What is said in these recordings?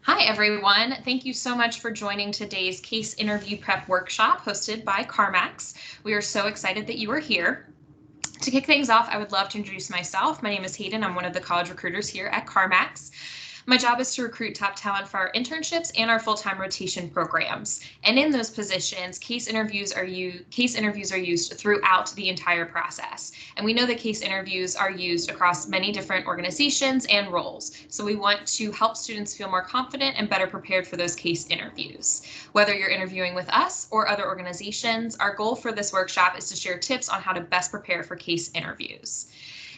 Hi, everyone. Thank you so much for joining today's case interview prep workshop hosted by CarMax. We are so excited that you are here. To kick things off, I would love to introduce myself. My name is Hayden. I'm one of the college recruiters here at CarMax. My job is to recruit top talent for our internships and our full-time rotation programs. And in those positions, case interviews are used throughout the entire process. And we know that case interviews are used across many different organizations and roles. So we want to help students feel more confident and better prepared for those case interviews. Whether you're interviewing with us or other organizations, our goal for this workshop is to share tips on how to best prepare for case interviews.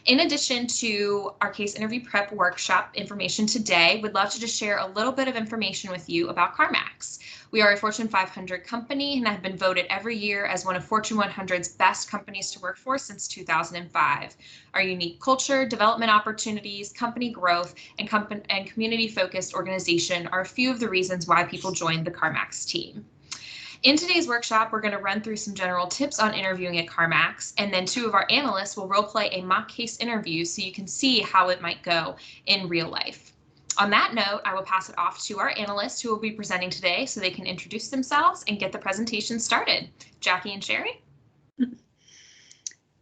In addition to our case interview prep workshop information today, we'd love to just share a little bit of information with you about CarMax. We are a Fortune 500 company and have been voted every year as one of Fortune 100's best companies to work for since 2005. Our unique culture, development opportunities, company growth, and community-focused organization are a few of the reasons why people join the CarMax team. In today's workshop, we're going to run through some general tips on interviewing at CarMax, and then two of our analysts will role play a mock case interview so you can see how it might go in real life. On that note, I will pass it off to our analysts who will be presenting today so they can introduce themselves and get the presentation started. Jackie and Sherry.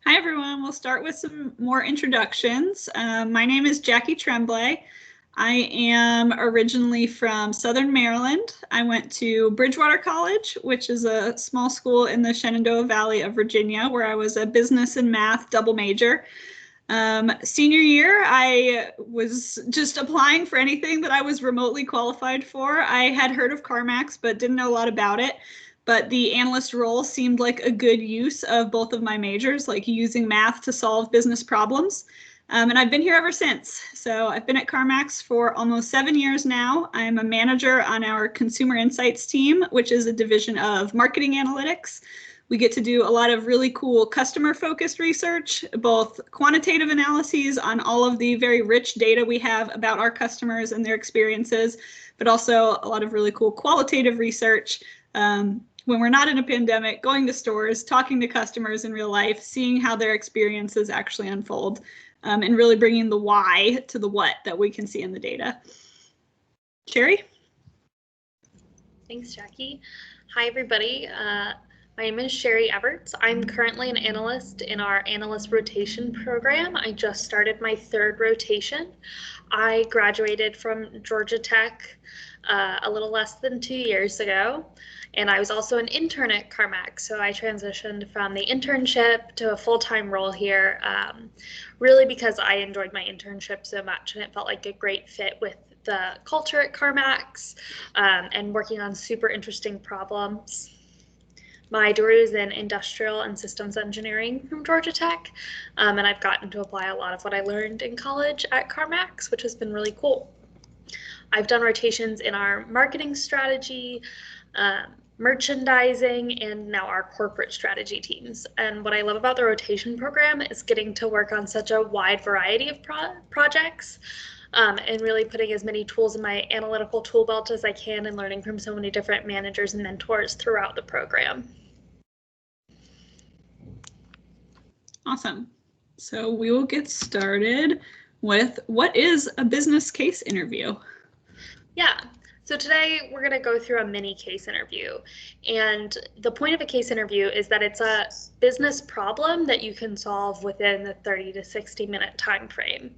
Hi, everyone. We'll start with some more introductions. My name is Jackie Tremblay. I am originally from Southern Maryland. I went to Bridgewater College, which is a small school in the Shenandoah Valley of Virginia, where I was a business and math double major. Senior year, I was just applying for anything that I was remotely qualified for. I had heard of CarMax, but didn't know a lot about it. But the analyst role seemed like a good use of both of my majors, like using math to solve business problems. And I've been here ever since. So I've been at CarMax for almost 7 years now. I'm a manager on our consumer insights team, which is a division of marketing analytics. We get to do a lot of really cool customer-focused research, both quantitative analyses on all of the very rich data we have about our customers and their experiences, but also a lot of really cool qualitative research. When we're not in a pandemic, going to stores, talking to customers in real life, seeing how their experiences actually unfold. And really bringing the why to the what that we can see in the data. Sherry? Thanks, Jackie. Hi, everybody. My name is Sherry Everts. I'm currently an analyst in our analyst rotation program. I just started my 3rd rotation. I graduated from Georgia Tech a little less than 2 years ago. And I was also an intern at CarMax, so I transitioned from the internship to a full-time role here, really because I enjoyed my internship so much and it felt like a great fit with the culture at CarMax and working on super interesting problems. My degree is in industrial and systems engineering from Georgia Tech, and I've gotten to apply a lot of what I learned in college at CarMax, which has been really cool. I've done rotations in our marketing strategy, merchandising, and now our corporate strategy teams. And what I love about the rotation program is getting to work on such a wide variety of projects and really putting as many tools in my analytical tool belt as I can and learning from so many different managers and mentors throughout the program. Awesome. So we will get started with what is a business case interview? Yeah. So today we're going to go through a mini case interview, and the point of a case interview is that it's a business problem that you can solve within the 30 to 60 minute time frame.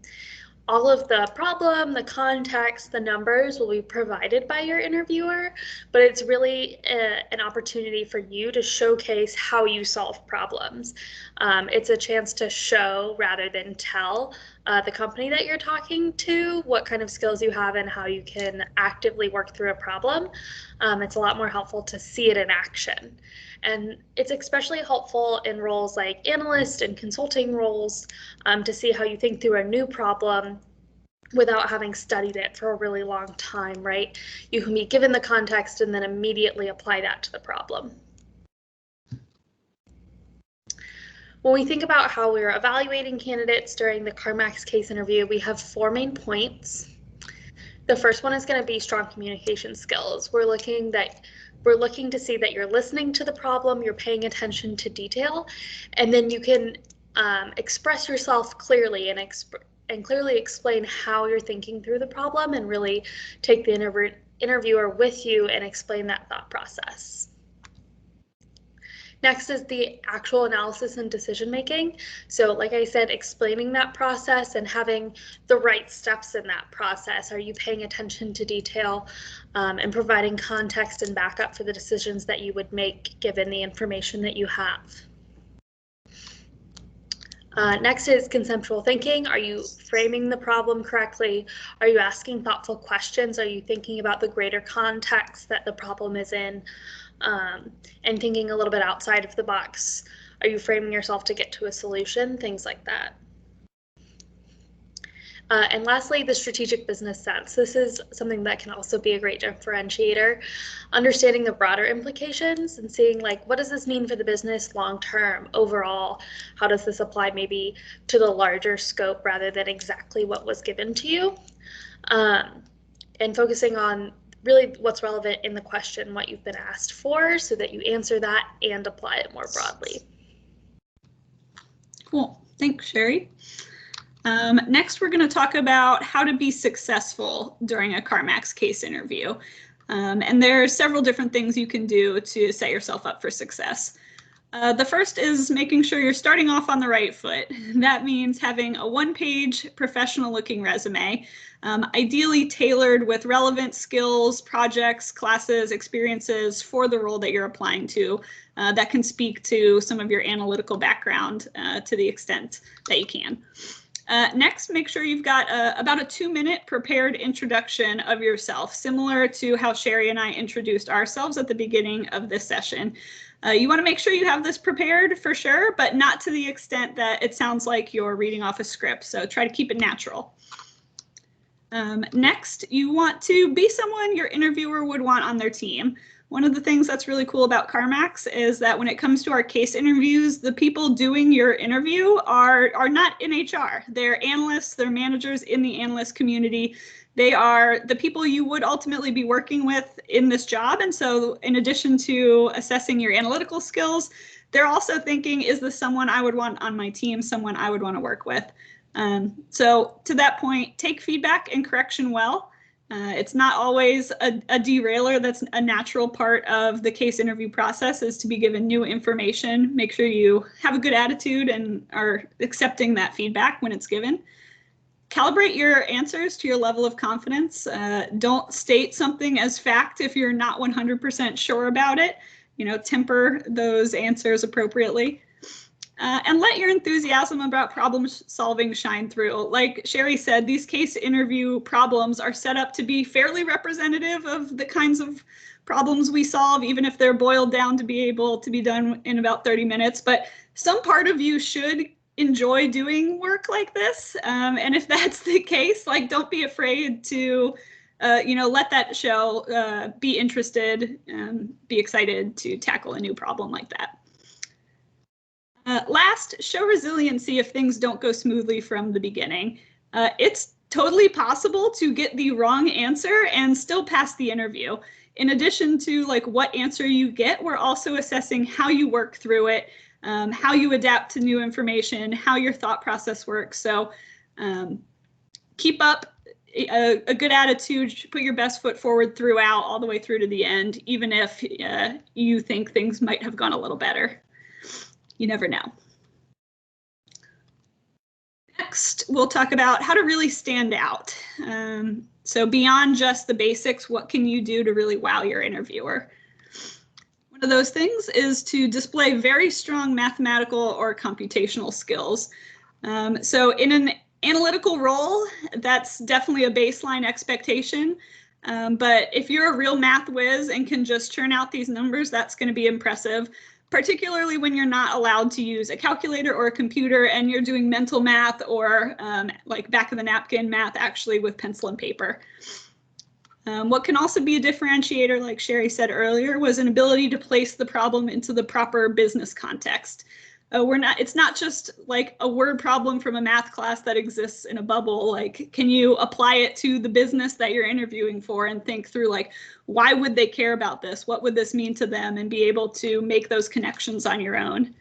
All of the problem, the context, the numbers will be provided by your interviewer, but it's really an opportunity for you to showcase how you solve problems. It's a chance to show rather than tell the company that you're talking to what kind of skills you have and how you can actively work through a problem. It's a lot more helpful to see it in action. And it's especially helpful in roles like analyst and consulting roles to see how you think through a new problem without having studied it for a really long time, right? You can be given the context and then immediately apply that to the problem. When we think about how we're evaluating candidates during the CarMax case interview, we have 4 main points. The first one is going to be strong communication skills. We're looking to see that you're listening to the problem, you're paying attention to detail, and then you can express yourself clearly and and clearly explain how you're thinking through the problem and really take the interviewer with you and explain that thought process. Next is the actual analysis and decision making. So like I said, explaining that process and having the right steps in that process. Are you paying attention to detail and providing context and backup for the decisions that you would make given the information that you have? Next is conceptual thinking. Are you framing the problem correctly? Are you asking thoughtful questions? Are you thinking about the greater context that the problem is in? And thinking a little bit outside of the box. Are you framing yourself to get to a solution? Things like that. And lastly, the strategic business sense. This is something that can also be a great differentiator. Understanding the broader implications and seeing like, what does this mean for the business long term, overall? How does this apply maybe to the larger scope rather than exactly what was given to you? And focusing on really what's relevant in the question, what you've been asked for, so that you answer that and apply it more broadly. Cool, thanks, Sherry. Next, we're going to talk about how to be successful during a CarMax case interview. And there are several different things you can do to set yourself up for success. The first is making sure you're starting off on the right foot. That means having a one-page professional-looking resume, ideally tailored with relevant skills, projects, classes, experiences for the role that you're applying to that can speak to some of your analytical background to the extent that you can. Next, make sure you've got about a 2-minute prepared introduction of yourself, similar to how Sherry and I introduced ourselves at the beginning of this session. You want to make sure you have this prepared for sure, but not to the extent that it sounds like you're reading off a script. So try to keep it natural. Next, you want to be someone your interviewer would want on their team. One of the things that's really cool about CarMax is that when it comes to our case interviews, the people doing your interview are not in HR. They're analysts, they're managers in the analyst community. They are the people you would ultimately be working with in this job. And so in addition to assessing your analytical skills, they're also thinking, is this someone I would want on my team, someone I would want to work with? So to that point, take feedback and correction well. It's not always a derailer. That's a natural part of the case interview process, is to be given new information. Make sure you have a good attitude and are accepting that feedback when it's given. Calibrate your answers to your level of confidence. Don't state something as fact if you're not 100% sure about it. You know, temper those answers appropriately. And let your enthusiasm about problem solving shine through. Like Sherry said, these case interview problems are set up to be fairly representative of the kinds of problems we solve, even if they're boiled down to be able to be done in about 30 minutes. But some part of you should enjoy doing work like this. And if that's the case, like, don't be afraid to, let that show, be interested and be excited to tackle a new problem like that. Last, show resiliency if things don't go smoothly from the beginning. It's totally possible to get the wrong answer and still pass the interview. In addition to like what answer you get, we're also assessing how you work through it, how you adapt to new information, how your thought process works. So keep up a good attitude, put your best foot forward throughout, all the way through to the end, even if you think things might have gone a little better. You never know. Next, we'll talk about how to really stand out. So beyond just the basics, what can you do to really wow your interviewer? One of those things is to display very strong mathematical or computational skills. So in an analytical role, that's definitely a baseline expectation. But if you're a real math whiz and can just churn out these numbers, that's going to be impressive, particularly when you're not allowed to use a calculator or a computer and you're doing mental math or like back of the napkin math actually with pencil and paper. What can also be a differentiator, like Sherry said earlier, was an ability to place the problem into the proper business context. It's not just like a word problem from a math class that exists in a bubble. Like, can you apply it to the business that you're interviewing for and think through, like, why would they care about this? What would this mean to them? And be able to make those connections on your own.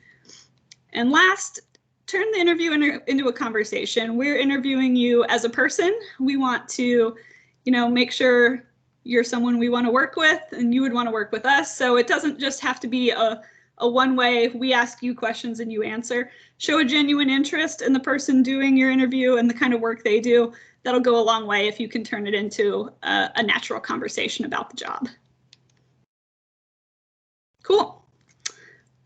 And last, turn the interview into a conversation. We're interviewing you as a person. We want to, make sure you're someone we want to work with and you would want to work with us. So it doesn't just have to be a one-way, we ask you questions and you answer. Show a genuine interest in the person doing your interview and the kind of work they do. That'll go a long way if you can turn it into a natural conversation about the job. Cool.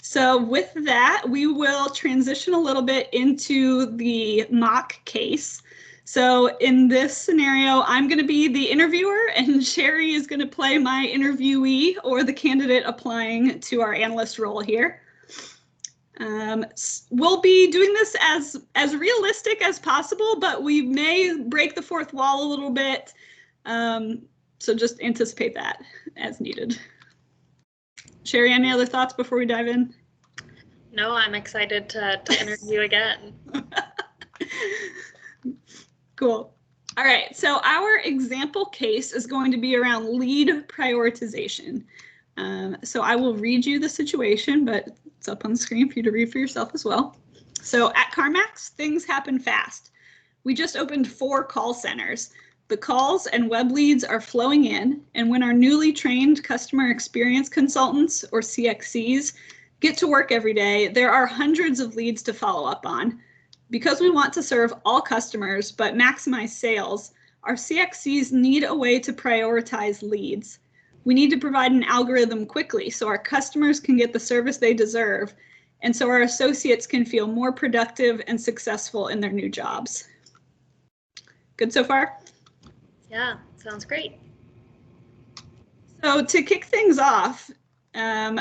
So with that, we will transition a little bit into the mock case. So in this scenario, I'm going to be the interviewer and Sherry is going to play my interviewee or the candidate applying to our analyst role here. We'll be doing this as realistic as possible, but we may break the fourth wall a little bit. So just anticipate that as needed. Sherry, any other thoughts before we dive in? No, I'm excited to interview again. Cool. All right, so our example case is going to be around lead prioritization. So I will read you the situation, but it's up on the screen for you to read for yourself as well. So at CarMax, things happen fast. We just opened 4 call centers. The calls and web leads are flowing in, and when our newly trained customer experience consultants, or CXCs, get to work every day, there are hundreds of leads to follow up on. Because we want to serve all customers but maximize sales, our CXCs need a way to prioritize leads. We need to provide an algorithm quickly so our customers can get the service they deserve, and so our associates can feel more productive and successful in their new jobs. Good so far? Yeah, sounds great. So to kick things off,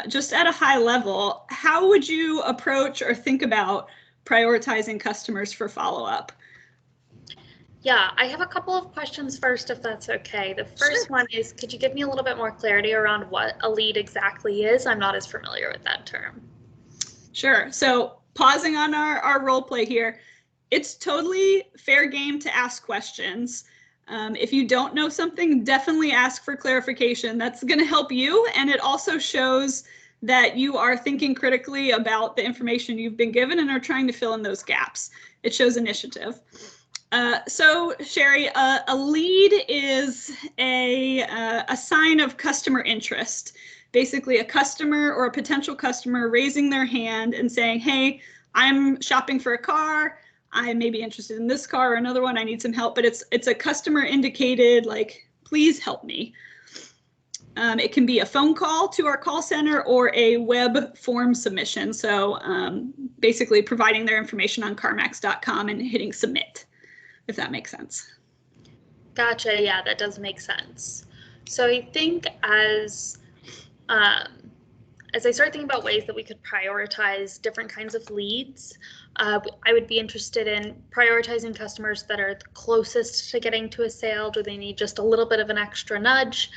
just at a high level, how would you approach or think about prioritizing customers for follow-up? Yeah, I have a couple of questions first, if that's okay. The first one is, could you give me a little bit more clarity around what a lead exactly is? I'm not as familiar with that term. Sure. So pausing on our role play here, it's totally fair game to ask questions. If you don't know something, definitely ask for clarification. That's going to help you, and it also shows that you are thinking critically about the information you've been given and are trying to fill in those gaps. It shows initiative. So Sherry, a lead is a sign of customer interest. Basically a customer or a potential customer raising their hand and saying, hey, I'm shopping for a car. I may be interested in this car or another one. I need some help, but it's a customer indicated, like, please help me. It can be a phone call to our call center or a web form submission. So basically providing their information on CarMax.com and hitting submit, if that makes sense. Gotcha. Yeah, that does make sense. So I think as I start thinking about ways that we could prioritize different kinds of leads, I would be interested in prioritizing customers that are the closest to getting to a sale. Do they need just a little bit of an extra nudge?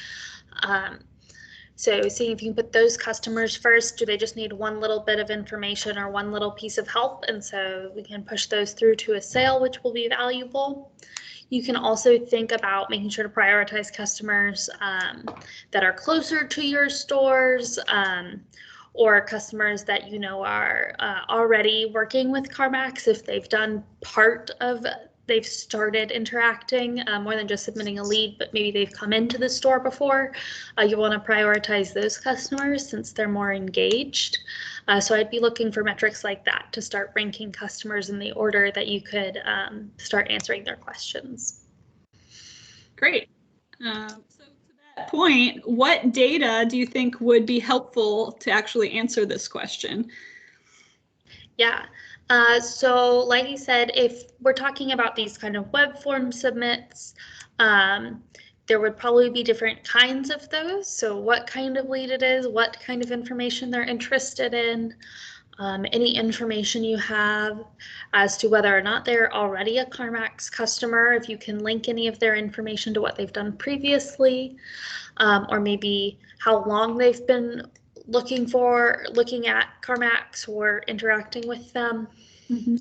So seeing if you can put those customers first. Do they just need one little bit of information or one little piece of help? And so we can push those through to a sale, which will be valuable. You can also think about making sure to prioritize customers that are closer to your stores, or customers that you know are already working with CarMax. If they've done they've started interacting more than just submitting a lead, but maybe they've come into the store before. You want to prioritize those customers since they're more engaged. So I'd be looking for metrics like that to start ranking customers in the order that you could start answering their questions. Great. So to that point, what data do you think would be helpful to actually answer this question? Yeah. So like you said, if we're talking about these kind of web form submits, there would probably be different kinds of those. So what kind of lead it is, what kind of information they're interested in, any information you have as to whether or not they're already a CarMax customer, if you can link any of their information to what they've done previously, or maybe how long they've been looking at CarMax or interacting with them. Mm-hmm.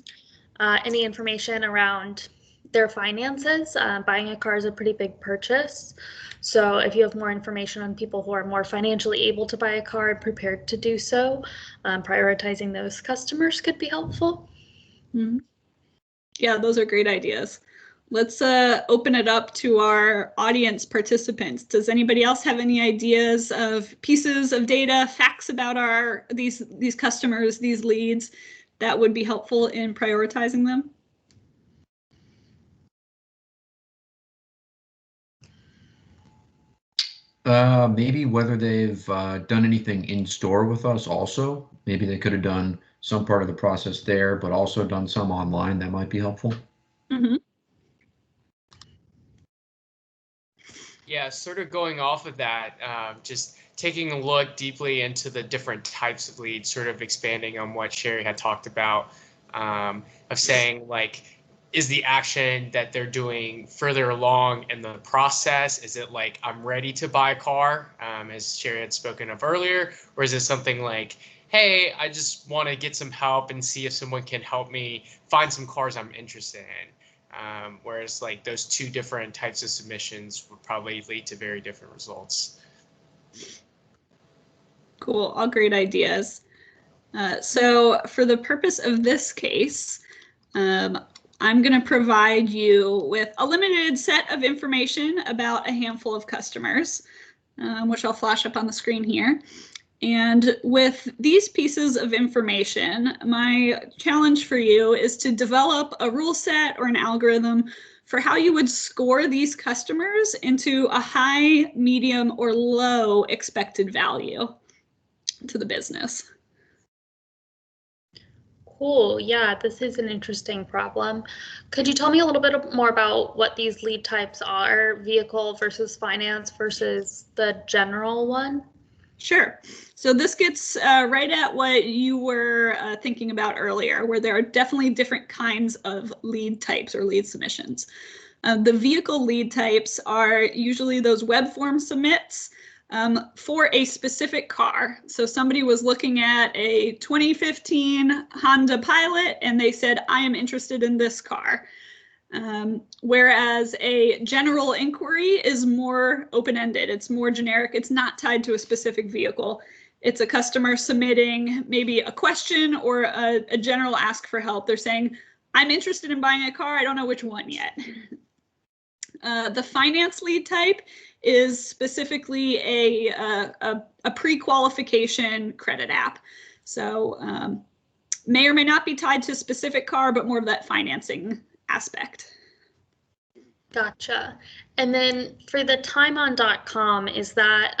Any information around their finances. Buying a car is a pretty big purchase. So if you have more information on people who are more financially able to buy a car and prepared to do so, prioritizing those customers could be helpful. Mm-hmm. Yeah, those are great ideas. Let's open it up to our audience participants. Does anybody else have any ideas of pieces of data, facts about these customers, these leads that would be helpful in prioritizing them? Maybe whether they've done anything in store with us also. Maybe they could have done some part of the process there, but also done some online. That might be helpful. Mm-hmm. Yeah, sort of going off of that, just taking a look deeply into the different types of leads, sort of expanding on what Sherry had talked about, of saying like, is the action that they're doing further along in the process? Is it like, I'm ready to buy a car, as Sherry had spoken of earlier? Or is it something like, hey, I just want to get some help and see if someone can help me find some cars I'm interested in? Whereas like those two different types of submissions would probably lead to very different results. Cool, all great ideas. So for the purpose of this case, I'm going to provide you with a limited set of information about a handful of customers, which I'll flash up on the screen here. And with these pieces of information, my challenge for you is to develop a rule set or an algorithm for how you would score these customers into a high, medium, or low expected value to the business. Cool. Yeah, this is an interesting problem. Could you tell me a little bit more about what these lead types are, vehicle versus finance versus the general one? Sure. So this gets right at what you were thinking about earlier, where there are definitely different kinds of lead types or lead submissions. The vehicle lead types are usually those web form submits for a specific car. So somebody was looking at a 2015 Honda Pilot and they said, I am interested in this car. Whereas a general inquiry is more open-ended. It's more generic. It's not tied to a specific vehicle. It's a customer submitting maybe a question or a general ask for help. They're saying, I'm interested in buying a car. I don't know which one yet. The finance lead type is specifically a pre-qualification credit app. So may or may not be tied to a specific car, but more of that financing aspect. Gotcha. And then for the timeon.com, is that,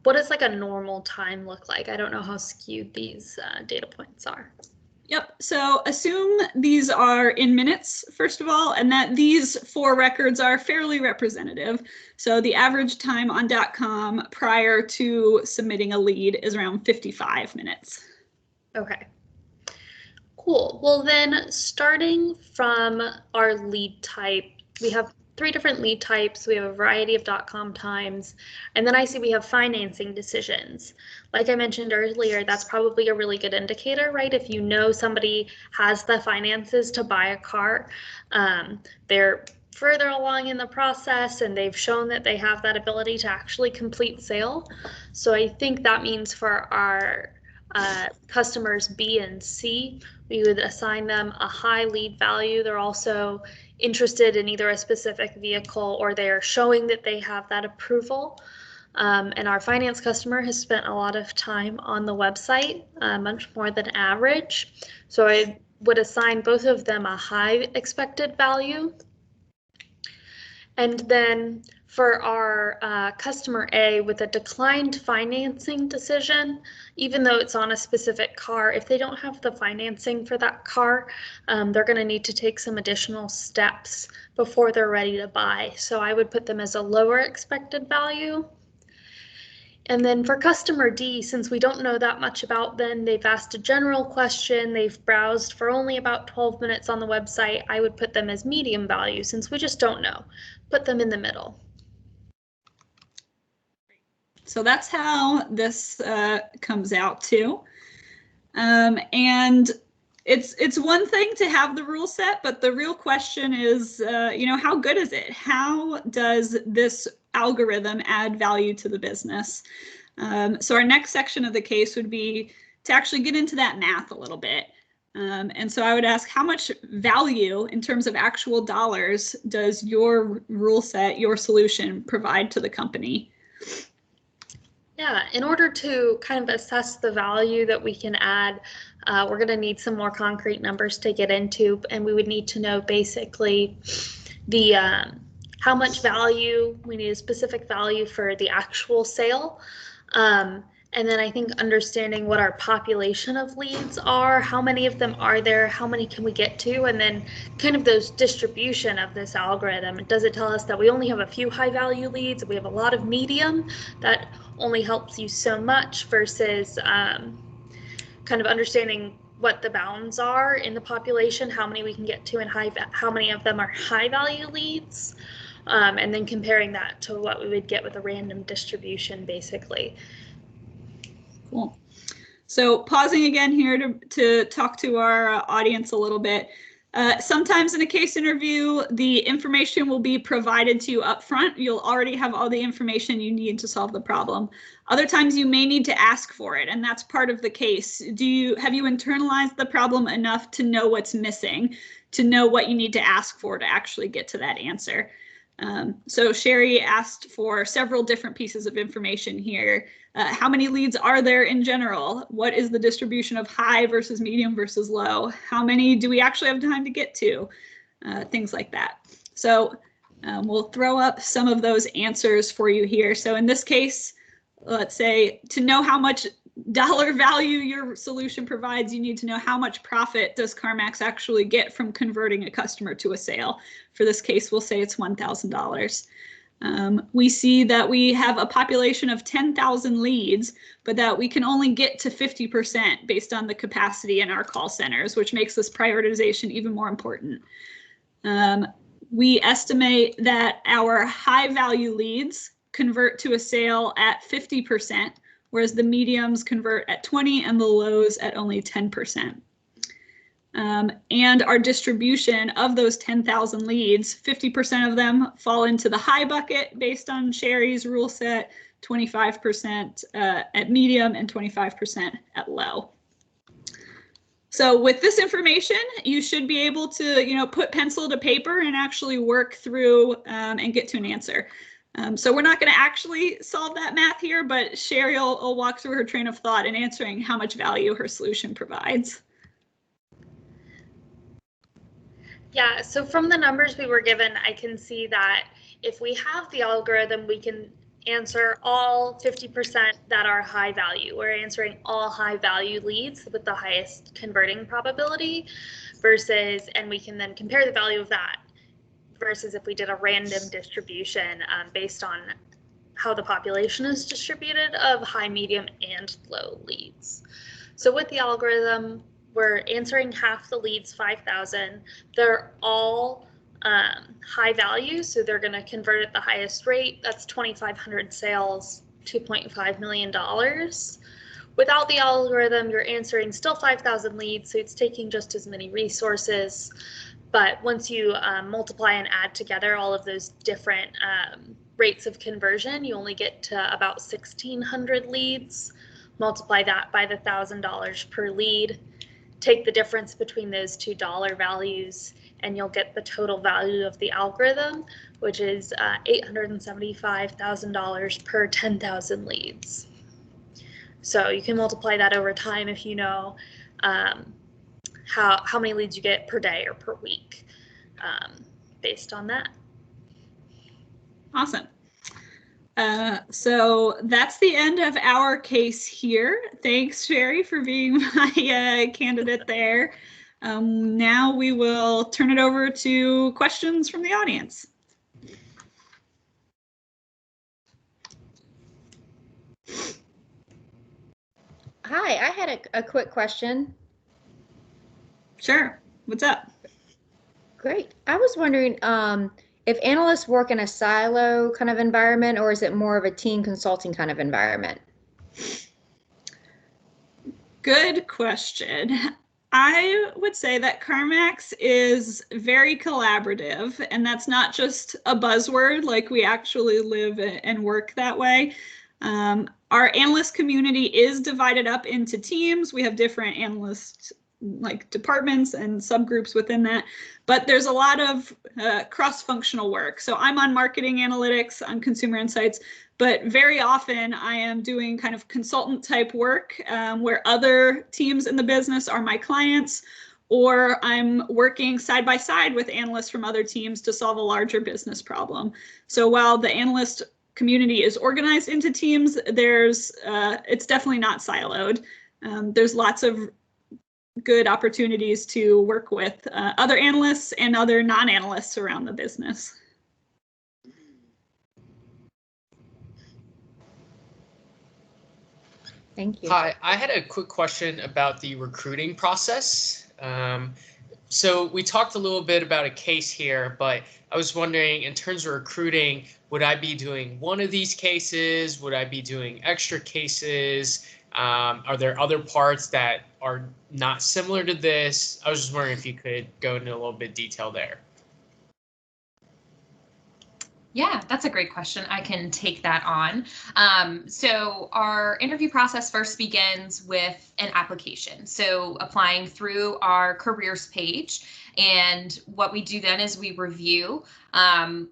what does like a normal time look like? I don't know how skewed these data points are. Yep, so assume these are in minutes, first of all, and that these 4 records are fairly representative. So the average time on .com prior to submitting a lead is around 55 minutes. Okay. Cool. Well, then starting from our lead type, we have 3 different lead types. We have a variety of .com times, and then I see we have financing decisions. Like I mentioned earlier, that's probably a really good indicator, right? If you know somebody has the finances to buy a car, they're further along in the process and they've shown that they have that ability to actually complete sale. So I think that means for our customers B and C, we would assign them a high lead value. They're also interested in either a specific vehicle or they are showing that they have that approval. And our finance customer has spent a lot of time on the website, much more than average. So I would assign both of them a high expected value. And then for our customer A with a declined financing decision, even though it's on a specific car, if they don't have the financing for that car, they're going to need to take some additional steps before they're ready to buy. So I would put them as a lower expected value. And then for customer D, since we don't know that much about them, they've asked a general question, they've browsed for only about 12 minutes on the website, I would put them as medium value since we just don't know. Put them in the middle. So that's how this comes out too. And it's one thing to have the rule set, but the real question is, how good is it? How does this algorithm add value to the business? So our next section of the case would be to actually get into that math a little bit. And so I would ask, how much value in terms of actual dollars does your rule set, your solution provide to the company? Yeah, in order to kind of assess the value that we can add, we're going to need some more concrete numbers to get into, and we would need to know basically the how much value. We need a specific value for the actual sale. And then I think understanding what our population of leads are, how many of them are there, how many can we get to, and then kind of those distribution of this algorithm. Does it tell us that we only have a few high value leads, we have a lot of medium? That only helps you so much versus kind of understanding what the bounds are in the population, how many we can get to, and how many of them are high value leads, and then comparing that to what we would get with a random distribution, basically. Cool. So pausing again here to talk to our audience a little bit. Sometimes in a case interview, the information will be provided to you up front. You'll already have all the information you need to solve the problem. Other times you may need to ask for it, and that's part of the case. Have you internalized the problem enough to know what's missing, to know what you need to ask for to actually get to that answer? So Sherry asked for several different pieces of information here. How many leads are there in general? What is the distribution of high versus medium versus low? How many do we actually have time to get to? Things like that. So we'll throw up some of those answers for you here. So in this case, let's say to know how much dollar value your solution provides, you need to know how much profit does CarMax actually get from converting a customer to a sale. For this case, we'll say it's $1,000. We see that we have a population of 10,000 leads, but that we can only get to 50% based on the capacity in our call centers, which makes this prioritization even more important. We estimate that our high value leads convert to a sale at 50%, whereas the mediums convert at 20% and the lows at only 10%. And our distribution of those 10,000 leads, 50% of them fall into the high bucket based on Sherry's rule set, 25% at medium, and 25% at low. So with this information, you should be able to, put pencil to paper and actually work through and get to an answer. So we're not going to actually solve that math here, but Sherry will walk through her train of thought in answering how much value her solution provides. Yeah, so from the numbers we were given, I can see that if we have the algorithm, we can answer all 50% that are high value. We're answering all high value leads with the highest converting probability versus, and we can then compare the value of that versus if we did a random distribution based on how the population is distributed of high, medium, and low leads. So with the algorithm, we're answering half the leads, 5,000. They're all high value, so they're going to convert at the highest rate. That's 2,500 sales, $2.5 million. Without the algorithm, you're answering still 5,000 leads, so it's taking just as many resources. But once you multiply and add together all of those different rates of conversion, you only get to about 1,600 leads. Multiply that by the $1,000 per lead. Take the difference between those two dollar values, and you'll get the total value of the algorithm, which is $875,000 per 10,000 leads. So you can multiply that over time if you know how many leads you get per day or per week based on that. Awesome. So that's the end of our case here. Thanks, Sherry, for being my candidate there. Now we will turn it over to questions from the audience. Hi, I had a quick question. Sure. What's up? Great. I was wondering if analysts work in a silo kind of environment, or is it more of a team consulting kind of environment? Good question. I would say that CarMax is very collaborative, and that's not just a buzzword, like we actually live and work that way. Our analyst community is divided up into teams. We have different analyst like departments and subgroups within that, but there's a lot of cross-functional work. So I'm on marketing analytics, on consumer insights, but very often I am doing kind of consultant type work where other teams in the business are my clients, or I'm working side by side with analysts from other teams to solve a larger business problem. So while the analyst community is organized into teams, it's definitely not siloed. There's lots of good opportunities to work with other analysts and other non-analysts around the business. Thank you. Hi, I had a quick question about the recruiting process. So we talked a little bit about a case here, but I was wondering, in terms of recruiting, would I be doing one of these cases? Would I be doing extra cases? Are there other parts that are not similar to this? I was just wondering if you could go into a little bit of detail there. Yeah, that's a great question. I can take that on. So our interview process first begins with an application. So applying through our careers page. And what we do then is we review.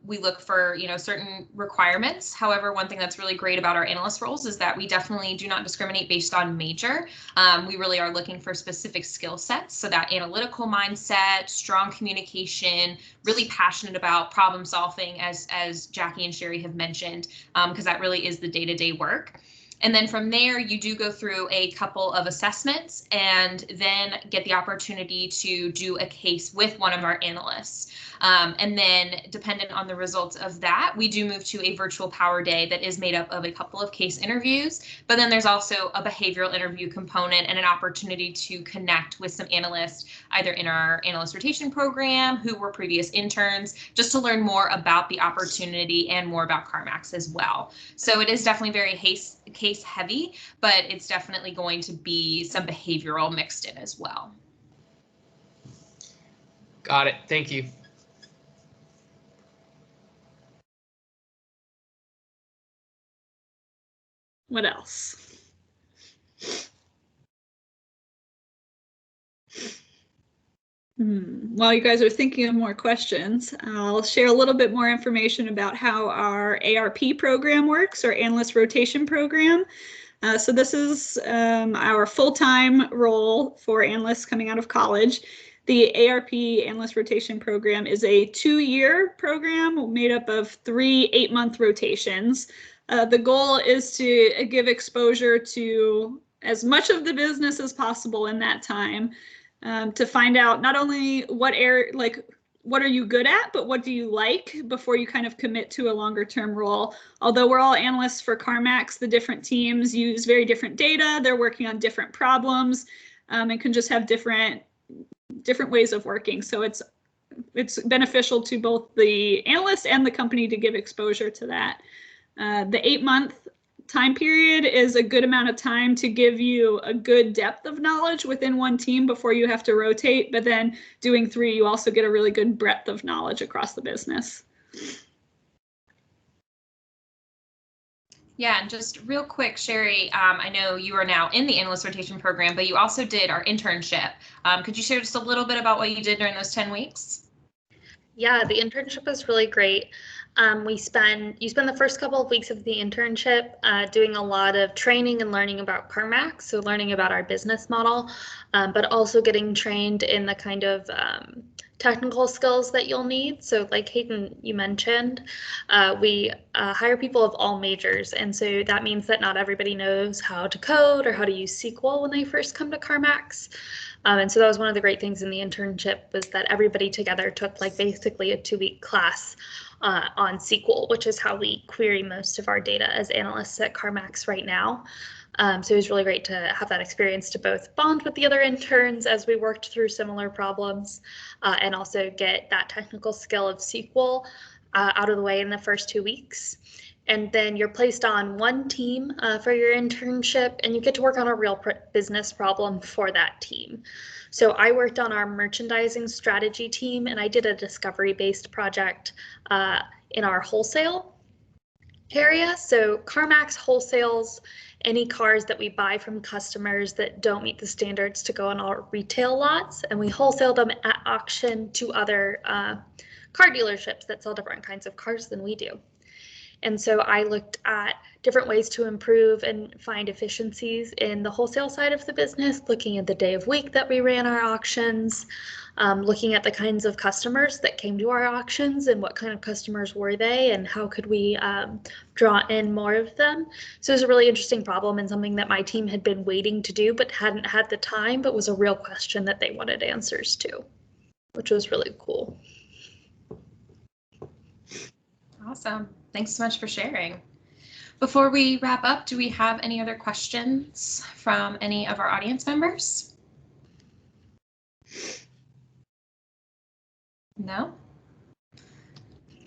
We look for, certain requirements. However, one thing that's really great about our analyst roles is that we definitely do not discriminate based on major. We really are looking for specific skill sets. So that analytical mindset, strong communication, really passionate about problem solving, as Jackie and Sherry have mentioned, because that really is the day-to-day work. And then from there, you do go through a couple of assessments and then get the opportunity to do a case with one of our analysts. And then dependent on the results of that, we do move to a virtual power day that is made up of a couple of case interviews. But then there's also a behavioral interview component and an opportunity to connect with some analysts, either in our analyst rotation program, who were previous interns, just to learn more about the opportunity and more about CarMax as well. So it is definitely very case heavy, but it's definitely going to be some behavioral mixed in as well. Got it. Thank you. What else? While you guys are thinking of more questions, I'll share a little bit more information about how our ARP program works, our Analyst Rotation Program. So this is our full-time role for analysts coming out of college. The ARP Analyst Rotation Program is a 2-year program made up of 3 8-month rotations. The goal is to give exposure to as much of the business as possible in that time, to find out not only what are you good at, but what do you like before you kind of commit to a longer term role. Although we're all analysts for CarMax, the different teams use very different data. They're working on different problems and can just have different ways of working. So it's beneficial to both the analyst and the company to give exposure to that. The 8-month time period is a good amount of time to give you a good depth of knowledge within one team before you have to rotate. But then doing 3, you also get a really good breadth of knowledge across the business. Yeah, and just real quick, Sherry, I know you are now in the Analyst Rotation Program, but you also did our internship. Could you share just a little bit about what you did during those 10 weeks? Yeah, the internship was really great. You spend the first couple of weeks of the internship doing a lot of training and learning about CarMax, so learning about our business model, but also getting trained in the kind of technical skills that you'll need. So like Hayden, you mentioned, we hire people of all majors. And so that means that not everybody knows how to code or how to use SQL when they first come to CarMax. And so that was one of the great things in the internship, was that everybody together took like basically a 2-week class on SQL, which is how we query most of our data as analysts at CarMax right now. So it was really great to have that experience to both bond with the other interns as we worked through similar problems and also get that technical skill of SQL out of the way in the first 2 weeks. And then you're placed on one team for your internship, and you get to work on a real business problem for that team. So I worked on our merchandising strategy team, and I did a discovery-based project in our wholesale. area. So CarMax wholesales any cars that we buy from customers that don't meet the standards to go on our retail lots, and we wholesale them at auction to other car dealerships that sell different kinds of cars than we do. And so I looked at different ways to improve and find efficiencies in the wholesale side of the business, looking at the day of week that we ran our auctions, looking at the kinds of customers that came to our auctions and what kind of customers were they and how could we draw in more of them. So it was a really interesting problem and something that my team had been waiting to do but hadn't had the time, but was a real question that they wanted answers to, which was really cool. Awesome. Thanks so much for sharing. Before we wrap up, do we have any other questions from any of our audience members? No?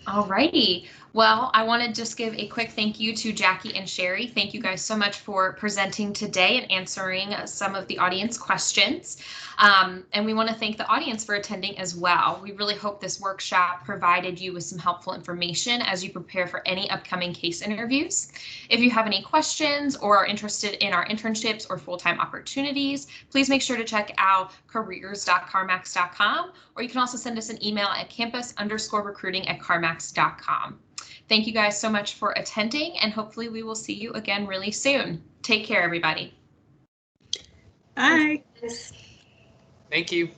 All righty. Well, I want to just give a quick thank you to Jackie and Sherry. Thank you guys so much for presenting today and answering some of the audience questions. And we want to thank the audience for attending as well. We really hope this workshop provided you with some helpful information as you prepare for any upcoming case interviews. If you have any questions or are interested in our internships or full-time opportunities, please make sure to check out careers.carmax.com, or you can also send us an email at campus_recruiting@carmax.com. Thank you guys so much for attending, and hopefully we will see you again really soon. Take care, everybody. Bye. Thank you.